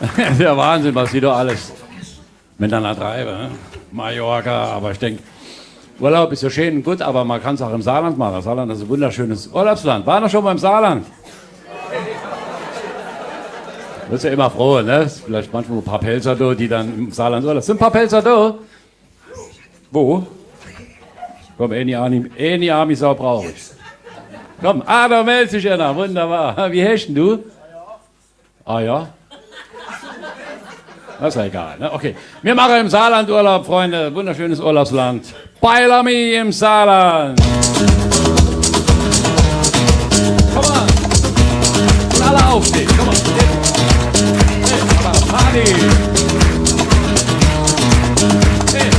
Das ist ja Wahnsinn, was die da alles miteinander treiben. Ne? Mallorca, aber ich denke, Urlaub ist ja schön und gut, aber man kann es auch im Saarland machen. Saarland ist ein wunderschönes Urlaubsland. War noch schon beim Saarland? Du bist ja immer froh, ne? Vielleicht manchmal ein paar Pelzer da, die dann im Saarland Urlaub. Sind ein paar Pelzer da? Wo? Komm, eine Army-Sau brauche ich. Komm, da meldet sich einer, wunderbar. Wie heißt denn du? Ah ja? Das ist ja egal, ne? Okay. Wir machen im Saarland Urlaub, Freunde. Wunderschönes Urlaubsland. Bailami im Saarland. Komm mal. Und alle aufstehen. Komm mal. Hey, Party. Hey.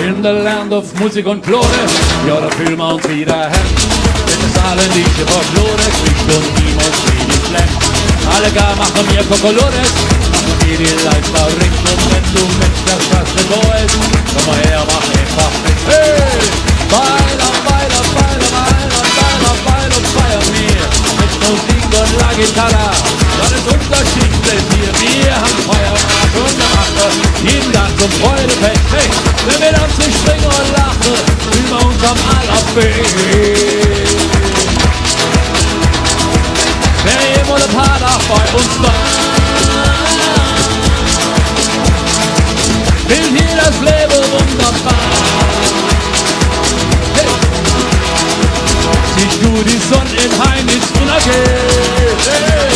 In the land of Musik und Klore, ja, da fühlen wir uns wieder her. In der saarländische Folklore kriegt uns niemand wenig Fleck. Alle gar machen mir Kokolores, machen wir die Leister ringt. Und wenn du mit der Straße gehst, komm mal her, mach einfach mit. Hey! Beiler, Beiler, Beiler, Beiler, Beiler, Beiler, feiern wir. Mit Musik und La Gitarra, das ist unser Schicksal hier. Wir haben Feierabend und eine Mache, jeden Tag zum Freudefest. Hey! Wenn wir dann zu springen und lachen, fühlen wir uns am allerbesten. Wer jemand ein paar Tag bei uns war, will hier das Leben wunderbar. Hey! Siehst du die Sonne in Heinitz untergeht? Hey!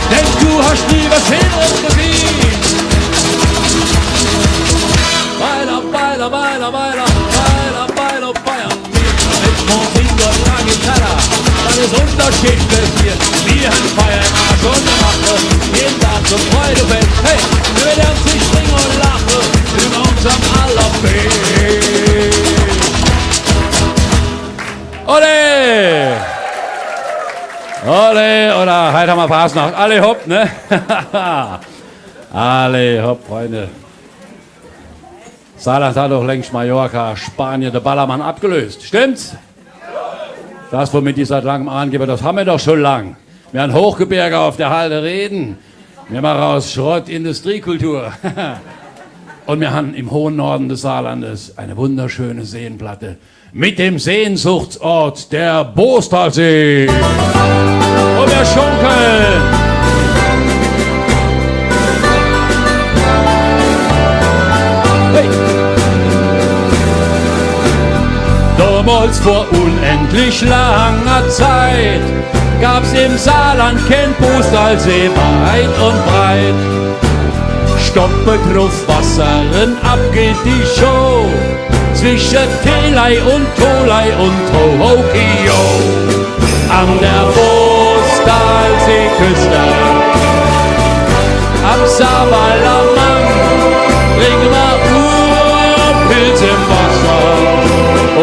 Denn du hast nie was Schöneres gesehen. Beiler, Beiler, Beiler, Beiler, Beiler, Beiler, Bayern. Mit Musik und La Gitarra, das ist Unterschied hier. Wir haben Feierabend und eine Mache, jeden Tag zum Freudefest. Hey, wir werden sich springen und lachen, in unserem allerbesten. Ole! Ole, oder heute haben wir Fasnacht. Alle hopp, ne? Alle hopp, Freunde. Saarland hat doch längst Mallorca, Spanien, der Ballermann abgelöst. Stimmt's? Das, womit die seit langem angeben, das haben wir doch schon lang. Wir haben Hochgebirge auf der Halde reden. Wir machen aus Schrott Industriekultur. Und wir haben im hohen Norden des Saarlandes eine wunderschöne Seenplatte mit dem Sehnsuchtsort der Boostalsee. Und wir schunkeln. Hey. Damals vor unendlich langer Zeit gab's im Saarland kein Boostalsee weit und breit. Stoppe drauf Wasseren, ab geht die Show zwischen Telei und Tolei und Tohokio. An der Boostalseeküste, am Saarballermann, bringen wir Urpilz im Wasser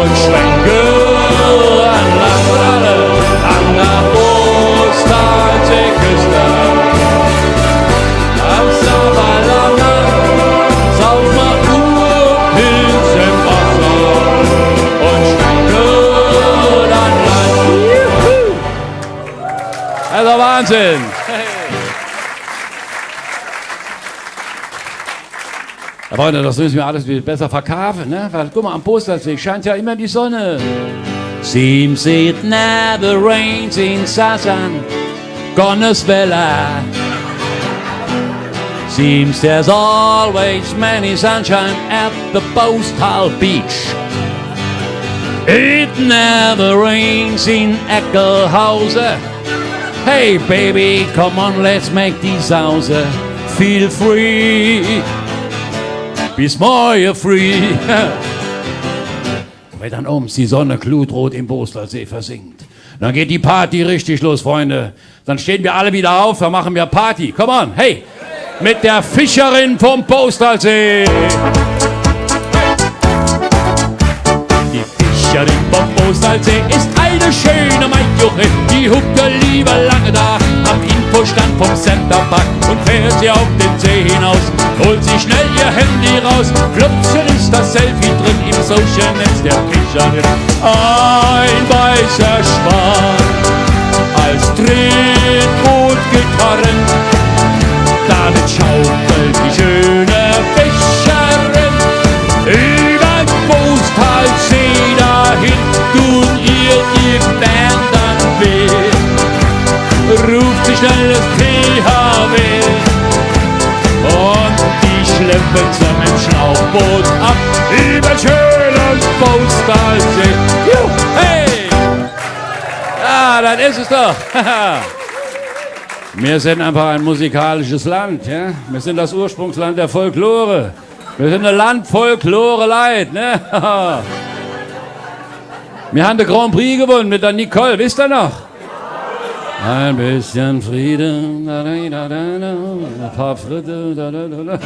und schwenken an Land und alle an der Boostalseeküste. Am Saarballermann saufen wir Urpilz im Wasser und schwenken an Land. Also Wahnsinn! Freunde, das müssen wir alles besser verkaufen, ne? Weil, guck mal, am Boostalsee scheint ja immer die Sonne. Seems it never rains in Saarland, Gonneswella. Seems there's always many sunshine at the Boostal Beach. It never rains in Eckelhause. Hey baby, come on, let's make these Hause. Feel free. Bis morgen früh. Wenn dann oben die Sonne glutrot im Boostalsee versinkt, dann geht die Party richtig los, Freunde. Dann stehen wir alle wieder auf, dann machen wir Party. Come on, hey, mit der Fischerin vom Boostalsee. Die Fischerin vom Boostalsee ist eine schöne Maidjuche, die huckt lieber lange da am Infostand vom Centerpark und fährt sie auf den See hinaus. Holt sie schnell ihr Handy raus, flupsen ist das Selfie drin im das Ocean ist der Kicher. Ein weißer Schwan als Tretbootgitarren, damit schaukelt die schöne Fischerin über den Boostalsee dahin, tun ihr die Band dann weh, ruft sich schnell das THW und die schleppen sie mit dem Schlauchboot ab über den schönen Boostalsee. Hey! Ja, dann ist es doch. Wir sind einfach ein musikalisches Land, ja? Wir sind das Ursprungsland der Folklore. Wir sind ein Land Folklore-Leid, ne? Wir haben den Grand Prix gewonnen mit der Nicole, wisst ihr noch? Ein bisschen Frieden, ein paar Fritte,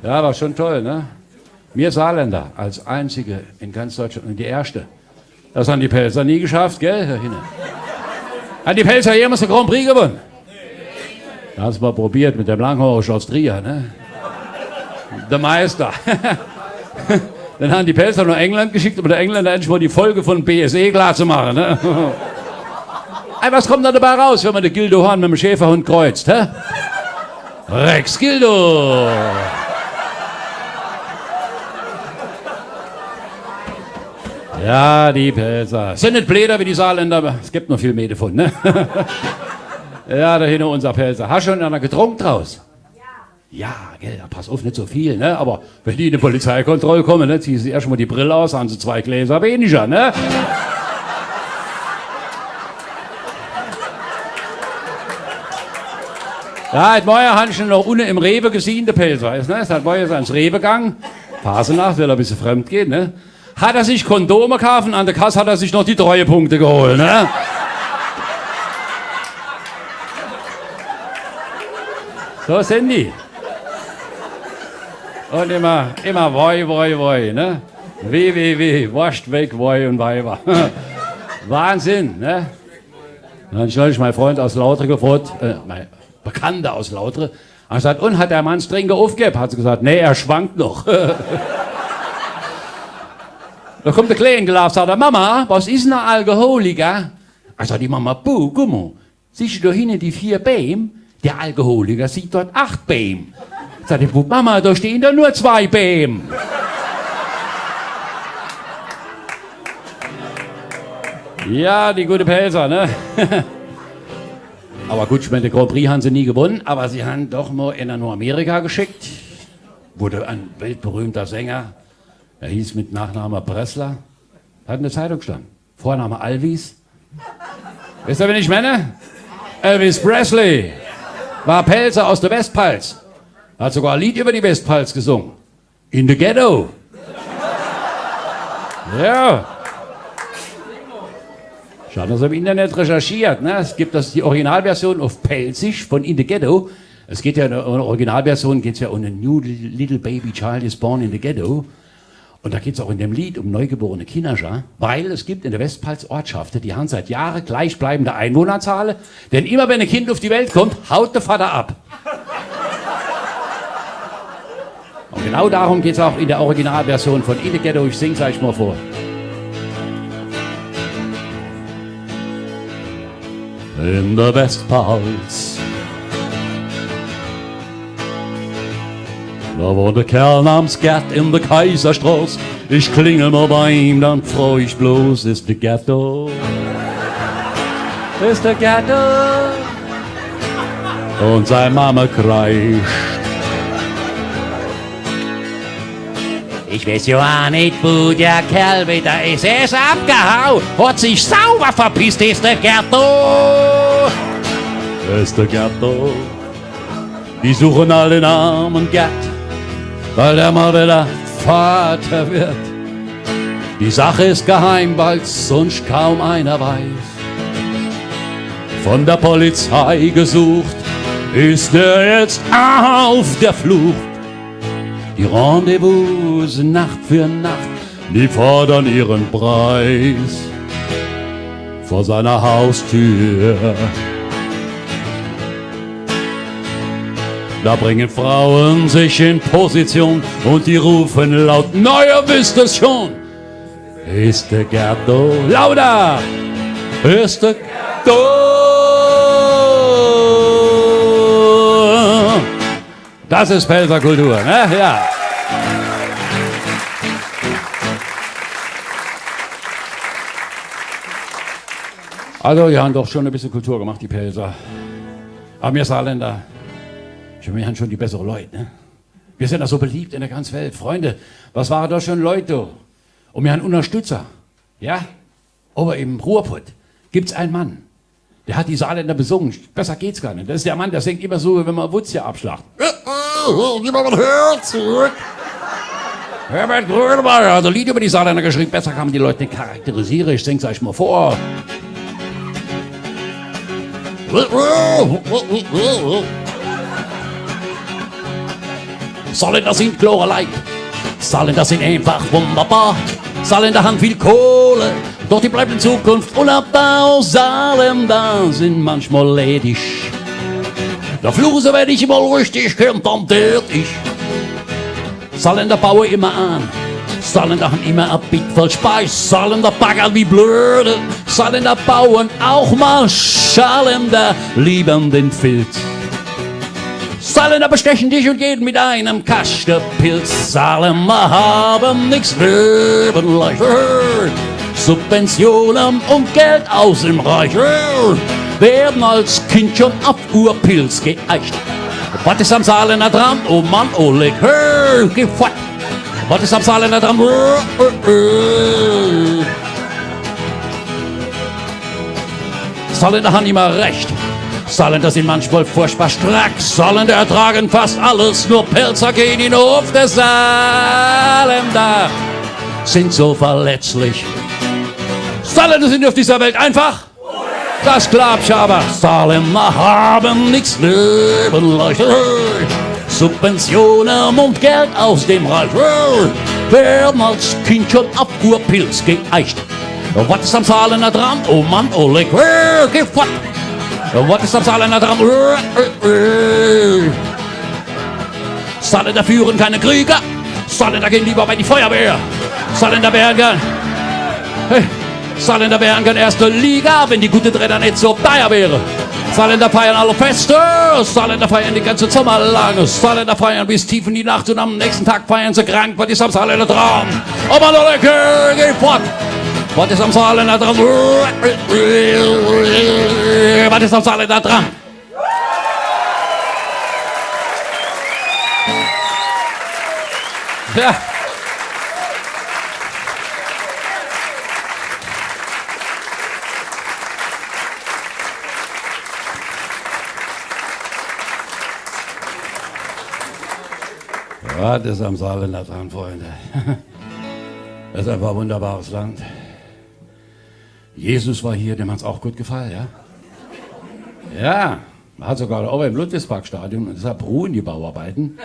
ja, war schon toll, ne? Wir Saarländer als einzige in ganz Deutschland und die erste. Das haben die Pelzer nie geschafft, gell, Herr Hinne? Hat die Pelzer jemals den Grand Prix gewonnen? Da hast du mal probiert mit dem Langhorst aus Trier, ne? Der Meister. Dann haben die Pelzer nach England geschickt, um der Engländer endlich mal die Folge von BSE klar zu machen, ne? Was kommt da dabei raus, wenn man den Gildohorn mit dem Schäferhund kreuzt, hä? Rex Gildo! Ja, die Pelzer. Sind nicht Bläder wie die Saarländer, aber es gibt noch viel mehr davon, ne? Ja, da hinten unser Pelzer. Hast du schon einer getrunken draus? Ja, gell, pass auf, nicht so viel, ne? Aber wenn die in eine Polizeikontrolle kommen, ne, ziehen sie erstmal die Brille aus, haben sie 2 Gläser weniger, ne? Ja, heute Morgen habe ich ihn noch unten im Rewe gesehen, der Pelzer, weißt, ne? Heute Morgen ist er ins Rewe gegangen, Pasenacht, will er ein bisschen fremd gehen, ne? Hat er sich Kondome gekauft, an der Kasse hat er sich noch die Treuepunkte geholt, ne? So sind die. Und immer Woi, ne? www, wascht weg, Woi und Weiber. Wahnsinn, ne? Dann habe ich neulich meinen Freund aus Lautre gefragt, mein Bekannter aus Lautre, und gesagt, und hat der Mann das Trinken aufgegeben? Hat sie gesagt, nee, er schwankt noch. Da kommt der Kleine gelaufen, sagt er, Mama, was ist denn ein Alkoholiker? Ich sag, die Mama, buh, guck mal, siehst du da hinten die 4 Bäm? Der Alkoholiker sieht dort 8 Bäm. Sagt die Bub, Mama, da stehen da nur 2 Bäm. Ja, die gute Pelzer, ne? Aber gut, ich meine, den Grand Prix haben sie nie gewonnen, aber sie haben doch mal in Amerika geschickt. Wurde ein weltberühmter Sänger, er hieß mit Nachname Pressler, hat in der Zeitung gestanden. Vorname Alvis. Wisst ihr, wen ich meine? Elvis Presley. War Pelzer aus der Westpfalz. Hat sogar ein Lied über die Westpfalz gesungen. In the Ghetto. Ja. Ich habe das im Internet recherchiert. Ne? Es gibt die Originalversion auf Pelzisch von In the Ghetto. Es geht ja in der Originalversion geht's ja um a new little baby child is born in the Ghetto. Und da geht es auch in dem Lied um neugeborene Kinder, weil es gibt in der Westpfalz Ortschaften, die haben seit Jahren gleichbleibende Einwohnerzahlen, denn immer wenn ein Kind auf die Welt kommt, haut der Vater ab. Und genau darum geht es auch in der Originalversion von In the Ghetto, ich sing's euch mal vor. In der Westpfalz, da wohnt der Kerl namens Gerd in der Kaiserstraße. Ich klingel mal bei ihm, dann freu ich bloß, ist der Ghetto. Ist der Ghetto. Und seine Mama kreischt. Ich weiß ja auch nicht, wo der Kerl wieder ist. Er ist abgehauen, hat sich sauber verpisst, ist der Ghetto. Ist der Ghetto. Die suchen alle Namen Gerd, weil der mal wieder Vater wird. Die Sache ist geheim, weil's sonst kaum einer weiß. Von der Polizei gesucht, ist er jetzt auf der Flucht. Die Rendezvous Nacht für Nacht, die fordern ihren Preis vor seiner Haustür. Da bringen Frauen sich in Position und die rufen laut, na ihr wisst es schon, ist der Gärtner. Lauter! Ist der Gärtner. Das ist Pfälzer Kultur, ne? Ja. Also, wir haben doch schon ein bisschen Kultur gemacht, die Pelzer. Aber wir Saarländer, wir haben schon die besseren Leute, ne? Wir sind ja so beliebt in der ganzen Welt. Freunde, was waren da schon Leute? Und wir haben Unterstützer, ja? Aber im Ruhrpott gibt's einen Mann, der hat die Saarländer besungen. Besser geht's gar nicht. Das ist der Mann, der singt immer so, wenn man Wutz hier abschlacht. Niemand hört zurück. Herbert Grönemeyer hat ein Lied über die Saarländer geschrieben. Besser kann man die Leute nicht charakterisieren. Ich sing's euch mal vor. Saarländer sind klare Leib. Saarländer sind einfach wunderbar. Saarländer haben viel Kohle, doch die bleibt in Zukunft unabbau. Saarländer sind manchmal ledig. Der Fluse, wenn ich mal richtig kennt, dann tät ich. Saarländer bauen immer an. Saarländer haben immer ein Bit voll Speis. Saarländer baggern wie blöde. Saarländer bauen auch mal. Saarländer lieben den Filz. Saarländer bestechen dich und jeden mit einem Kastenpilz. Saarländer haben nix Leben leicht. Subventionen und Geld aus dem Reich. Werden als Kind schon auf Urpilz geeicht. Was ist am Saarländer dran? Oh Mann, oh leck, geh fort. Was ist am Saarländer dran? Saarländer haben immer recht. Saarländer sind manchmal furchtbar strack. Saarländer ertragen fast alles, nur Pelzer gehen in den Hof. Der Saarländer sind so verletzlich. Saarländer sind auf dieser Welt einfach. Das glaub ich aber. Saarländer haben nichts Leben leicht. Subventionen und Geld aus dem Reich. Werden als Kind schon auf Urpilz geeicht. Was ist am Saarländer dran? Oh Mann, oh leck, geh fort. Was ist am Saarländer dran? Saarländer führen keine Krieger. Saarländer gehen lieber bei die Feuerwehr. Saarländer wären gern. Hey, Saarländer wären gern erste Liga, wenn die gute Trainer nicht so teuer wäre. Saarländer feiern alle Feste. Saarländer feiern die ganze Sommer lang. Saarländer feiern bis tief in die Nacht und am nächsten Tag feiern sie krank. Was ist am Saarländer dran? Oh Mann, oh leck, geh fort. Was ist am Saarländer dran? Was ist am Saarländer dran? Ja. Was ist am Saarländer dran, Freunde? Das ist einfach ein wunderbares Land. Jesus war hier, dem hat es auch gut gefallen, ja? Ja, man hat sogar auch im Ludwigsparkstadion, und deshalb ruhen die Bauarbeiten,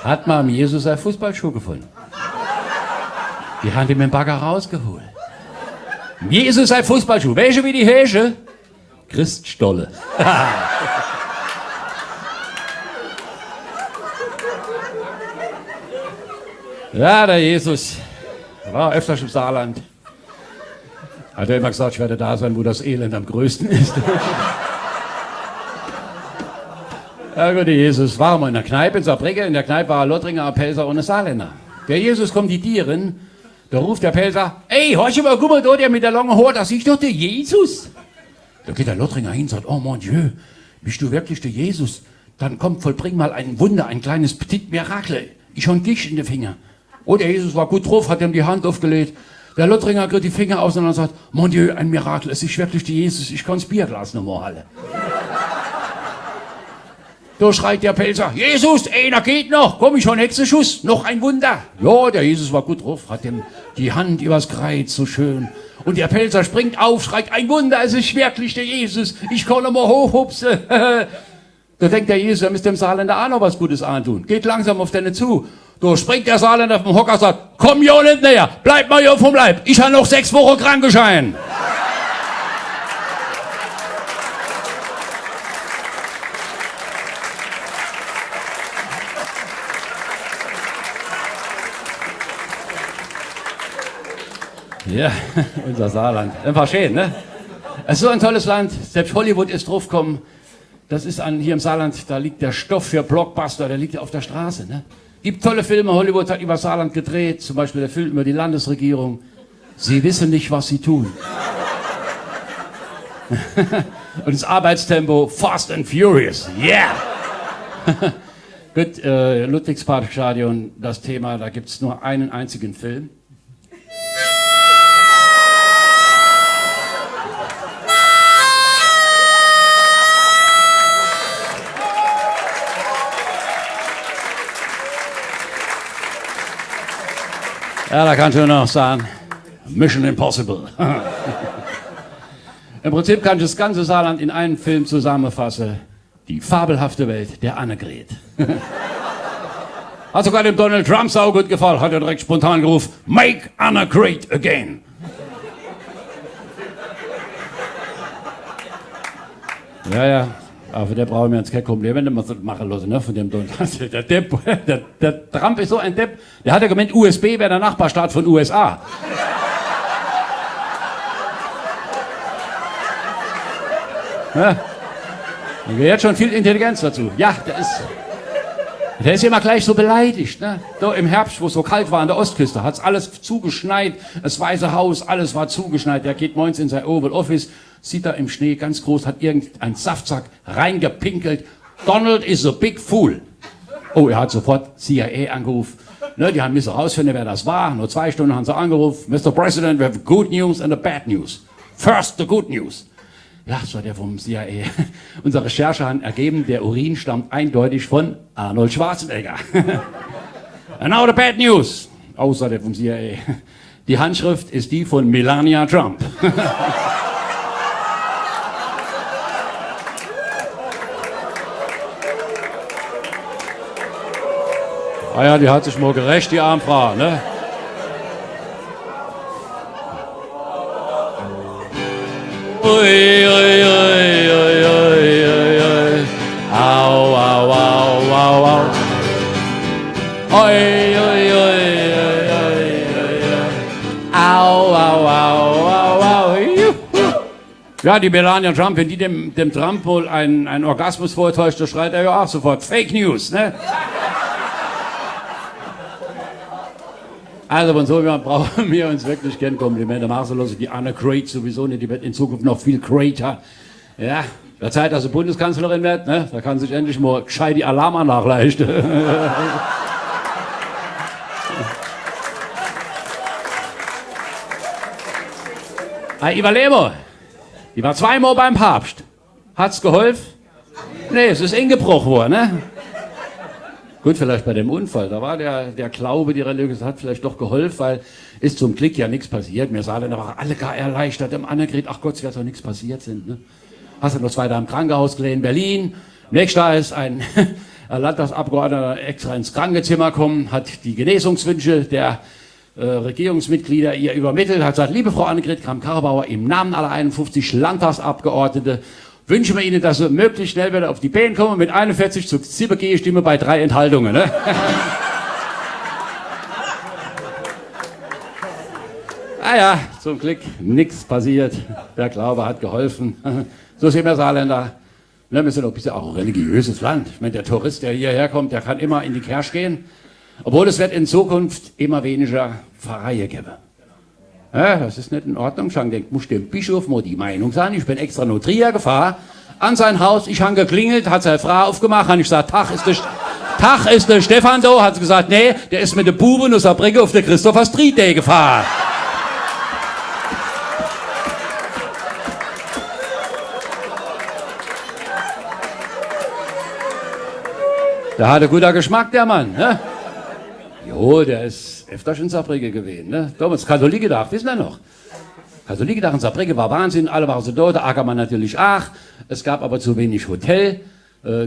hat man am Jesus einen Fußballschuh gefunden. Die haben ihn mit dem Bagger rausgeholt. Jesus ein Fußballschuh, welche wie die Häsche? Christstolle. Ja, der Jesus war öfters im Saarland. Hat er immer gesagt, ich werde da sein, wo das Elend am größten ist. Ja gut, der Jesus war mal in der Kneipe in Saarbrücken. In der Kneipe war ein Lottringer, ein Pelzer und ein Saarländer. Der Jesus kommt die Tieren, da ruft der Pelzer, ey, horch mal, guck mal da, der mit der langen Haar, das ist doch der Jesus. Da geht der Lottringer hin und sagt, oh mon Dieu, bist du wirklich der Jesus? Dann komm, vollbring mal ein Wunder, ein kleines Petit Miracle. Ich habe einen Gicht in den Finger. Oh, der Jesus war gut drauf, hat ihm die Hand aufgelegt. Der Lottringer kriegt die Finger aus und sagt, mon Dieu, ein Mirakel, es ist wirklich der Jesus, ich kann das Bierglas noch mal halten. Da schreit der Pelzer, Jesus, einer geht noch, komm, ich habe nächsten Schuss, noch ein Wunder. Ja, der Jesus war gut drauf, hat ihm die Hand übers Kreuz, so schön. Und der Pelzer springt auf, schreit, ein Wunder, es ist wirklich der Jesus, ich kann noch mal hochhupsen. Da denkt der Jesus, er müsste dem Saarländer auch noch was Gutes antun. Geht langsam auf den zu. Da springt der Saarländer vom Hocker und sagt, komm ja nicht näher, bleib mal hier vom Leib, ich habe noch 6 Wochen Krankenschein. Ja, unser Saarland. Einfach schön, ne? Es ist so ein tolles Land. Selbst Hollywood ist draufgekommen. Das ist hier im Saarland, da liegt der Stoff für Blockbuster, der liegt ja auf der Straße, ne? Gibt tolle Filme. Hollywood hat über Saarland gedreht. Zum Beispiel der Film über die Landesregierung. Sie wissen nicht, was sie tun. Und das Arbeitstempo Fast and Furious. Yeah! Gut, Ludwigsparkstadion, das Thema, da gibt es nur einen einzigen Film. Ja, da kannst du noch sagen, Mission Impossible. Im Prinzip kann ich das ganze Saarland in einen Film zusammenfassen. Die fabelhafte Welt der Annegret. Hat sogar dem Donald Trump sau gut gefallen, hat er direkt spontan gerufen, Make Anna great again. Ja, aber für den brauchen wir uns kein Kompliment machen lassen, ne, von dem Donald. Der Depp, der Trump ist so ein Depp, der hat ja gemeint, USB wäre der Nachbarstaat von USA. Ja. Da gehört schon viel Intelligenz dazu. Ja, der ist immer gleich so beleidigt. Ne? Da im Herbst, wo es so kalt war an der Ostküste, hat es alles zugeschneit. Das Weiße Haus, alles war zugeschneit. Der geht morgens in sein Oval Office, sieht da im Schnee ganz groß, hat irgendein Saftsack reingepinkelt. Donald is a big fool. Oh, er hat sofort CIA angerufen. Ne, die haben müssen rausfinden, wer das war. Nur 2 Stunden haben sie angerufen. Mr. President, we have good news and a bad news. First the good news. Ja, das war der vom CIA. Unsere Recherche hat ergeben, der Urin stammt eindeutig von Arnold Schwarzenegger. And now the bad news. Außer der vom CIA. Die Handschrift ist die von Melania Trump. Ah ja, die hat sich mal gerecht, die Armfrau, ne? Ui, ui, ui, ui, ui, ui. Au, au, au, au, au. Ui, ui, ui, ui, ui. Au, au, au, au, au. Juhu. Ja, die Melania Trump, wenn die dem Trump wohl einen Orgasmus vortäuscht, da schreit er ja auch sofort Fake News, ne? Also von so jemand brauchen wir uns wirklich kein Komplimente machen lassen. Die Anna Great sowieso nicht, die wird in Zukunft noch viel greater. Ja, der Zeit, dass sie Bundeskanzlerin wird, ne? Da kann sich endlich mal gescheit die Alarmanlage leisten. Iva Lemo, die war 2-mal beim Papst. Hat's geholfen? Nee, es ist eingebrochen worden, ne? Gut, vielleicht bei dem Unfall, da war der Glaube, die Religion hat vielleicht doch geholfen, weil ist zum Glück ja nichts passiert. Wir sahen da waren alle gar erleichtert im Annegret, ach Gott, es wird doch nichts passiert sind. Ne? Hast du noch 2 Tage im Krankenhaus gelegen, Berlin. Nächster ist ein Landtagsabgeordneter extra ins Krankenzimmer gekommen, hat die Genesungswünsche der Regierungsmitglieder ihr übermittelt, hat gesagt, liebe Frau Annegret Kramp-Karrenbauer, im Namen aller 51 Landtagsabgeordnete wünschen wir Ihnen, dass Sie möglichst schnell wieder auf die Beine kommen mit 41:7 Gegenstimme bei 3 Enthaltungen. Ne? Ja, zum Glück nichts passiert. Der Glaube hat geholfen. So sind wir Saarländer. Ne, wir sind auch ein bisschen auch ein religiöses Land. Ich meine, der Tourist, der hierher kommt, der kann immer in die Kirche gehen. Obwohl es wird in Zukunft immer weniger Pfarreien geben. Ja, das ist nicht in Ordnung. Ich habe gedacht, muss dem Bischof mal die Meinung sagen. Ich bin extra nur Trier gefahren, an sein Haus. Ich habe geklingelt, hat seine Frau aufgemacht, habe ich gesagt, Tag ist der Stefan da. Hat sie gesagt, nee, der ist mit der Buben aus Saarbrücken auf der Christopher Street Day gefahren. Der hatte guter Geschmack, der Mann. Ne? Jo, der ist öfter in Saarbrücken gewesen. Ne? Damals Katholikentag, wissen wir noch. Katholikentag in Saarbrücken war Wahnsinn, alle waren so da, der Ackermann natürlich auch. Es gab aber zu wenig Hotel,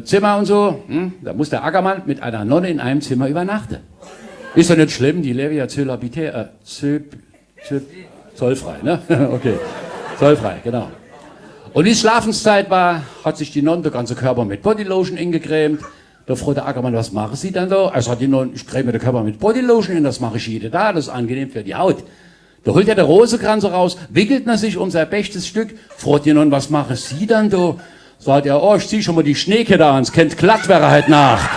Zimmer und so. Da muss der Ackermann mit einer Nonne in einem Zimmer übernachten. Ist doch nicht schlimm, die leben ja zollfrei, ne? Okay, zollfrei, genau. Und wie Schlafenszeit war, hat sich die Nonne der ganze Körper mit Bodylotion ingecremt. Da fragt der Ackermann, was machen Sie dann da? Er sagt, die Nonne, ich creme den Körper mit Bodylotion und das mache ich jeden Tag, das ist angenehm für die Haut. Da holt er der Rosenkranze raus, wickelt er sich um sein bestes Stück, fragt ihn nun, was machen Sie dann da? Sagt er, oh, ich zieh schon mal die Schneekette an, es kennt glatt wäre halt Nacht.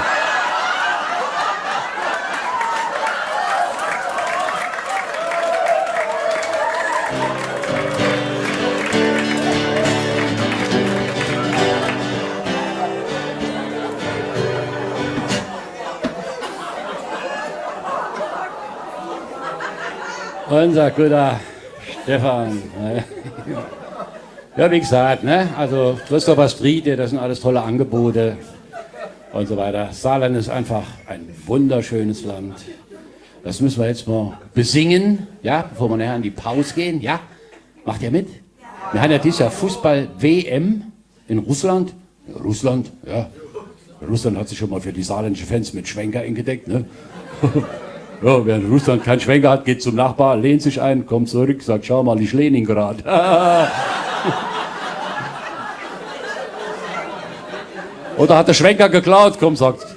Unser guter Stefan. Ja, wie gesagt, ne? Also Christopher Street, das sind alles tolle Angebote und so weiter. Saarland ist einfach ein wunderschönes Land. Das müssen wir jetzt mal besingen, ja, bevor wir nachher in die Pause gehen. Ja, macht ihr mit? Wir haben ja dieses Jahr Fußball-WM in Russland. Russland, ja. Russland hat sich schon mal für die saarländischen Fans mit Schwenker eingedeckt, ne? Ja, wer in Russland keinen Schwenker hat, geht zum Nachbar, lehnt sich ein, kommt zurück, sagt, schau mal, ich Leningrad. Oder hat der Schwenker geklaut, kommt, sagt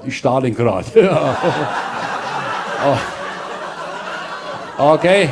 ich Stalingrad. Ja. Oh. Okay.